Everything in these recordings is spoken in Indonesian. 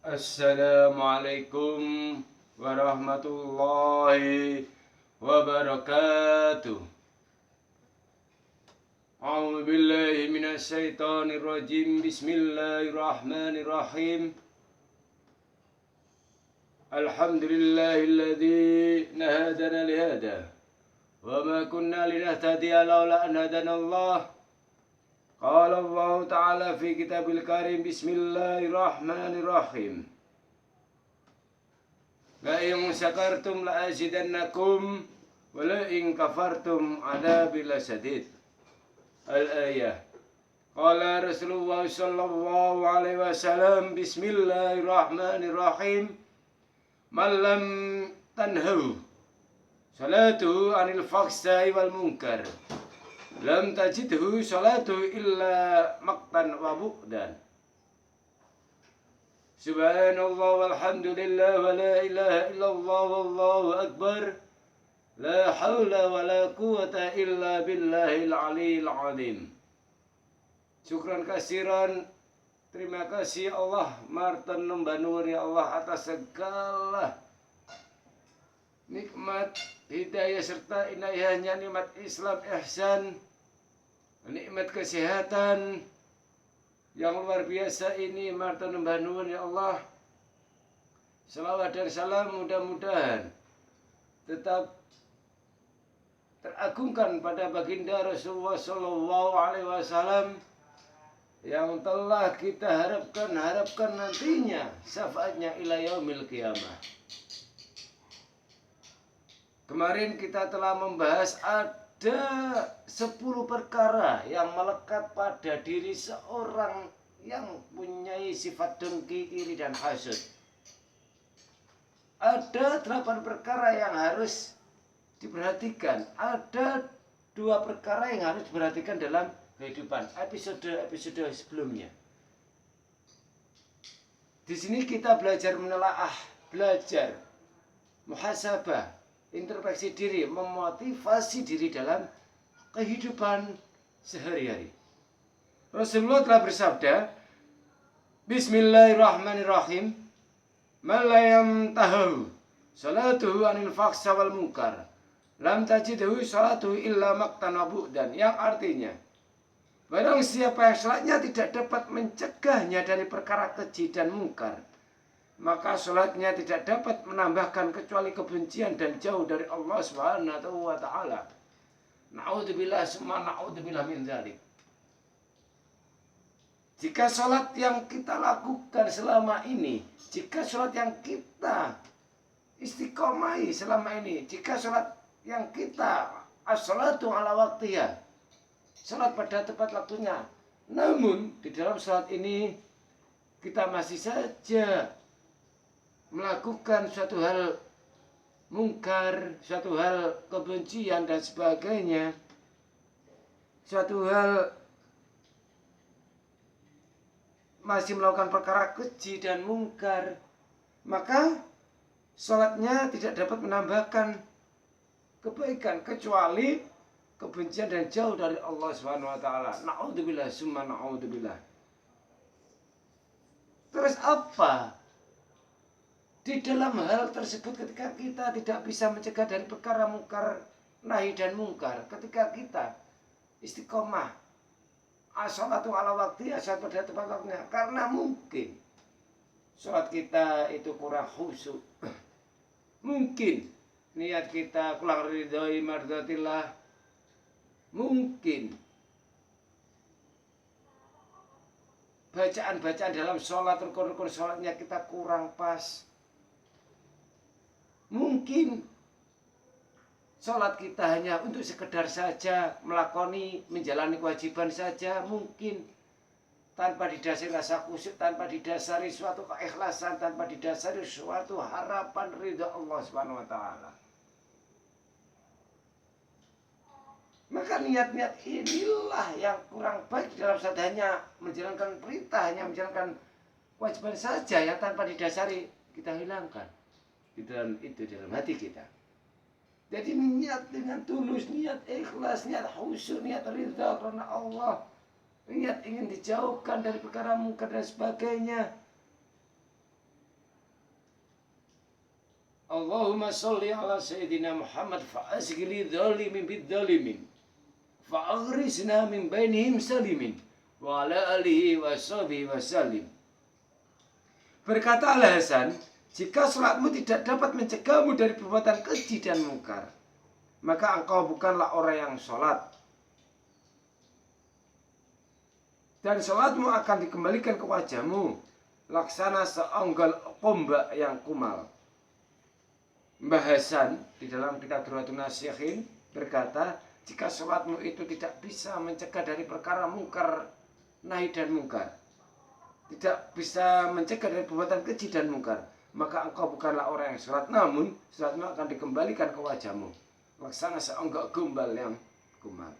Assalamualaikum warahmatullahi wabarakatuh. A'udzu billahi minasy syaithanir rajim. Bismillahirrahmanirrahim. Alhamdulillahilladzi nahadana lihada wa ma kunna linahtadiya laula an hadanallah. Qala Allah Ta'ala fi kitabil karim. Bismillahirrahmanirrahim. La in syakartum la azidannakum wa la in kafartum adabi lasadid. Al-ayah. Qala Rasulullah sallallahu alaihi wasallam. Bismillahirrahmanirrahim. Man lam tanhahu salatuhu anil faksai wal munkar, lam tajidhu salatu illa maqtan wa bu'dan. Subhanallah walhamdulillah wa la ilaha illallah wallahu akbar. La hawla wa la quwata illa billahil aliyil azim. Syukran kasiran. Terima kasih Allah martan nembanun ya Allah atas segala nikmat hidayah serta inayahnya, nikmat Islam ihsan, nikmat kesehatan yang luar biasa ini martan nembanun ya Allah. Salawat dan salam mudah-mudahan tetap teragungkan pada baginda Rasulullah sallallahu alaihi wasallam yang telah kita harapkan nantinya syafaatnya ila yaumil qiyamah. Kemarin kita telah membahas ada 10 perkara yang melekat pada diri seorang yang mempunyai sifat dengki, iri dan hasud. Ada 8 perkara yang harus diperhatikan. Ada 2 perkara yang harus diperhatikan dalam kehidupan episode sebelumnya. Di sini kita belajar menelaah, belajar muhasabah, introspeksi diri, memotivasi diri dalam kehidupan sehari-hari. Rasulullah telah bersabda, Bismillahirrahmanirrahim. Man la yamtahu salatuhu anil fakhsha wal munkar, lam tajidhu salatuhu illa maqtan wa bu'dan. Yang artinya, barang siapa yang salatnya tidak dapat mencegahnya dari perkara keji dan mungkar, maka salatnya tidak dapat menambahkan kecuali kebencian dan jauh dari Allah Subhanahu wa taala. Na'udzubillah summa na'udzubillah min dzalik. Jika salat yang kita lakukan selama ini, jika salat yang kita istiqomahi selama ini, jika salat yang kita as-salatu ala waqtiha, salat pada tepat waktunya, namun di dalam salat ini kita masih saja melakukan suatu hal mungkar, suatu hal kebencian dan sebagainya, suatu hal masih melakukan perkara keji dan mungkar, maka salatnya tidak dapat menambahkan kebaikan kecuali kebencian dan jauh dari Allah Subhanahu wa taala. Na'udzubillah summa na'udzubillah. Terus apa? Di dalam hal tersebut ketika kita tidak bisa mencegah dari perkara mungkar, nahi dan mungkar, ketika kita istiqomah as-salatu ala waqti, salat pada tepat waktunya, karena mungkin salat kita itu kurang khusyuk. Mungkin niat kita kurang ridhoi mardatillah. Mungkin bacaan-bacaan dalam sholat, rukun-rukun sholatnya kita kurang pas. Mungkin sholat kita hanya untuk sekedar saja melakoni, menjalani kewajiban saja. Mungkin tanpa didasari rasa khusyuk, tanpa didasari suatu keikhlasan, tanpa didasari suatu harapan ridha Allah Subhanahu wa taala. Maka niat-niat inilah yang kurang baik dalam saat hanya menjalankan perintah, hanya menjalankan kewajiban saja yang tanpa didasari, kita hilangkan di dalam hati kita. Jadi niat dengan tulus, niat ikhlas, niat khusyuk, niat ridha karena Allah, niat ingin dijauhkan dari perkara mungkar dan sebagainya, Allahumma sholli ala Sayyidina Muhammad fa'asgili dhalimin bidzalimin fa'aghrisna min bainihim salimin wa ala alihi wa sahbihi wa salim. Berkata Al-Hasan, jika sholatmu tidak dapat mencegahmu dari perbuatan keji dan mungkar, maka engkau bukanlah orang yang sholat. Dan sholatmu akan dikembalikan ke wajahmu, laksana seonggal ombak yang kumal. Mbah Hasan di dalam kitab Durratun Nasihin berkata, jika sholatmu itu tidak bisa mencegah dari perkara mungkar, nahi dan mungkar, tidak bisa mencegah dari perbuatan keji dan mungkar, maka engkau bukanlah orang yang sholat, namun sholatmu akan dikembalikan ke wajahmu, laksana seonggok gombal yang kumal.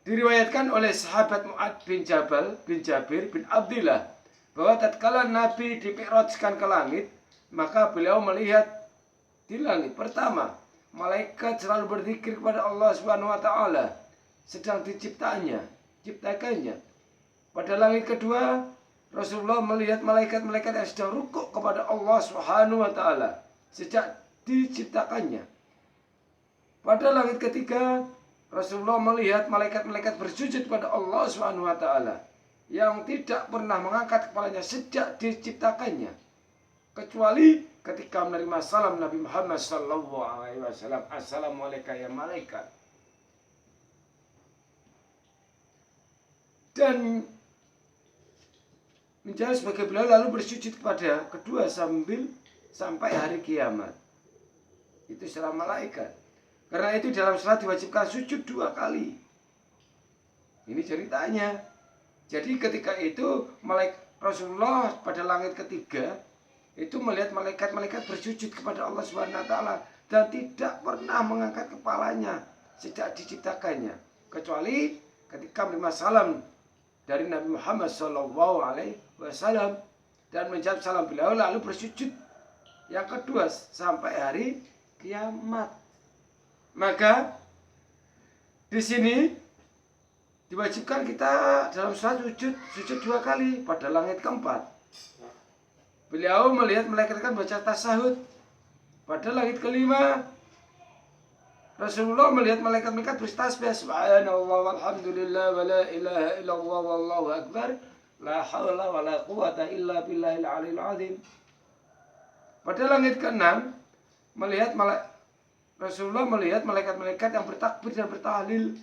Diriwayatkan oleh sahabat Mu'ad bin Jabal bin Jabir bin Abdillah bahwa tatkala Nabi dimi'rajkan ke langit, maka beliau melihat di langit pertama malaikat selalu berzikir kepada Allah Subhanahu wa taala sedang diciptakannya. Pada langit kedua, Rasulullah melihat malaikat-malaikat yang sedang rukuk kepada Allah Subhanahu wa taala sejak diciptakannya. Pada langit ketiga, Rasulullah melihat malaikat-malaikat bersujud kepada Allah Subhanahu wa taala yang tidak pernah mengangkat kepalanya sejak diciptakannya, kecuali ketika menerima salam Nabi Muhammad sallallahu alaihi wasallam, assalamualaikum ya malaikat. Dan menjadi sebagai beliau lalu bersujud kepada kedua sampai hari kiamat. Itu secara malaikat. Karena itu dalam salat diwajibkan sujud 2 kali. Ini ceritanya. Jadi ketika itu Rasulullah pada langit ketiga itu melihat malaikat-malaikat bersujud kepada Allah Subhanahu wa taala dan tidak pernah mengangkat kepalanya sejak diciptakannya, kecuali ketika menerima salam dari Nabi Muhammad sallallahu alaihi wasallam dan menjawab salam beliau lalu bersujud yang kedua sampai hari kiamat. Maka di sini diwajibkan kita dalam salat sujud 2 kali pada langit keempat. Beliau melihat malaikat baca tasahud. Pada langit kelima, Rasulullah melihat malaikat bertasbih subhanallah walhamdulillah wa la ilaha illallah wallahu akbar la haula wa la quwata illa billahil aliyil azim. Pada langit keenam, Rasulullah melihat malaikat-malaikat yang bertakbir dan bertahlil.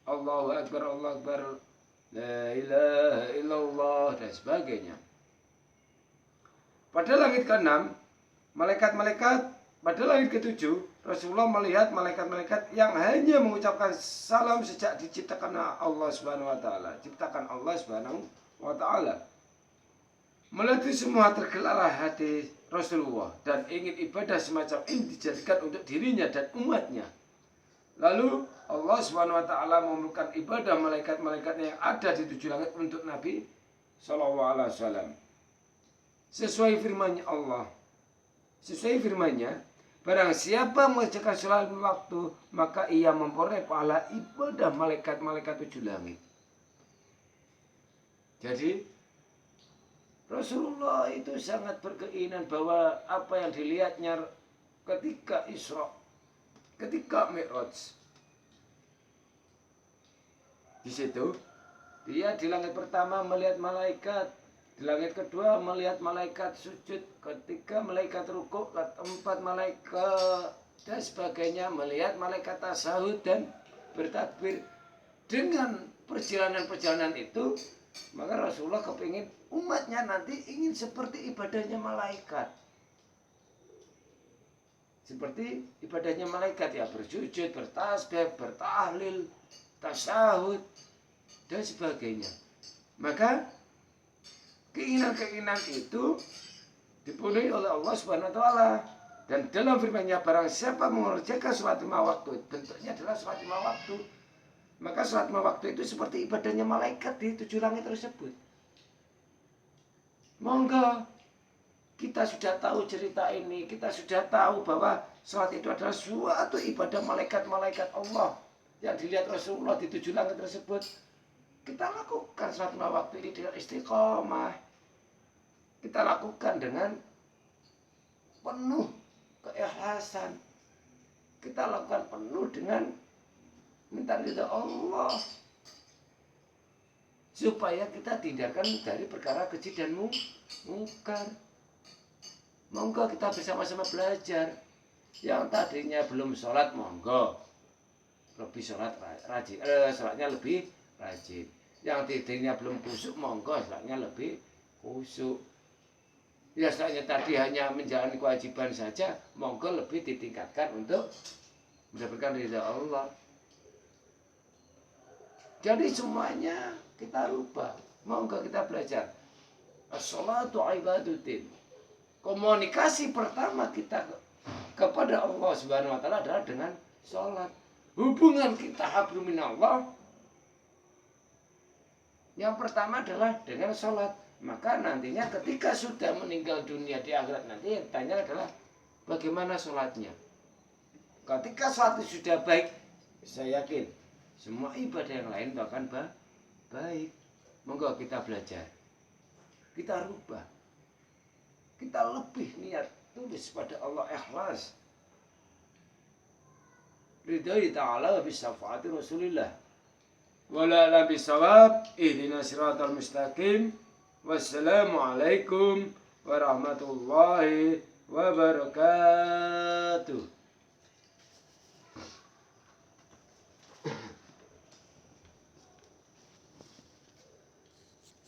Allahu akbar, Allahu akbar, la ilaha illallah dan sebagainya. Pada langit keenam, pada langit ketujuh, Rasulullah melihat malaikat-malaikat yang hanya mengucapkan salam sejak diciptakan Allah Subhanahu wa taala, ciptakan Allah Subhanahu wa taala. Melihat itu semua tergelarlah hati Rasulullah dan ingin ibadah semacam ini dijadikan untuk dirinya dan umatnya. Lalu Allah Subhanahu wa taala memerlukan ibadah malaikat-malaikatnya yang ada di 7 langit untuk Nabi sallallahu alaihi wasallam. Sesuai firman-Nya Allah. Sesuai firman-Nya, barang siapa mengerjakan sholat waktu, maka ia memperoleh pahala ibadah malaikat-malaikat 7 langit. Jadi Rasulullah itu sangat berkeinginan bahwa apa yang dilihatnya ketika Isra, ketika Mi'raj. Di situ dia di langit pertama melihat malaikat, di langit kedua melihat malaikat sujud, ketika malaikat rukuk, keempat malaikat dan sebagainya, melihat malaikat tasahud dan bertakbir. Dengan perjalanan-perjalanan itu, maka Rasulullah kepingin umatnya nanti ingin seperti ibadahnya malaikat. Seperti ibadahnya malaikat, ya bersujud, bertasbih, bertahlil, tasyahud dan sebagainya. Maka keinginan-keinginan itu dipenuhi oleh Allah Subhanahu wa taala. Dan dalam firman-Nya, barang siapa mengerjakan sholat 5 waktu, bentuknya adalah sholat 5 waktu, maka sholat 5 waktu itu seperti ibadahnya malaikat di 7 langit tersebut. Monggo, kita sudah tahu cerita ini, kita sudah tahu bahwa sholat itu adalah suatu ibadah malaikat-malaikat Allah yang dilihat Rasulullah di 7 langit tersebut. Kita lakukan sholat 5 waktu ini dengan istiqomah. Kita lakukan dengan penuh keikhlasan. Kita lakukan penuh dengan minta ridha Allah. Supaya kita tindakan dari perkara keji dan mungkar. Monggo kita bersama-sama belajar. Yang tadinya belum sholat, monggo lebih sholat rajin, sholatnya lebih rajin. Yang tadinya belum khusyuk, monggo sholatnya lebih khusyuk. Ya sholatnya tadi hanya menjalani kewajiban saja, monggo lebih ditingkatkan untuk mendapatkan ridha Allah. Jadi semuanya kita rubah. Monggo kita belajar. As-sholatu ibaduddin. Komunikasi pertama kita kepada Allah Subhanahu wa taala adalah dengan sholat. Hubungan kita hablum minallah yang pertama adalah dengan sholat. Maka nantinya ketika sudah meninggal dunia di akhirat nanti yang tanya adalah bagaimana sholatnya. Ketika sholat itu sudah baik, saya yakin semua ibadah yang lain akan baik. Monggo kita belajar, kita rubah, kita lebih niat tulis pada Allah, ikhlas ridhoi ta'ala bisyafaati Rasulillah wala ala bisawab ihdinas siratal mustaqim. Wassalamualaikum warahmatullahi wabarakatuh.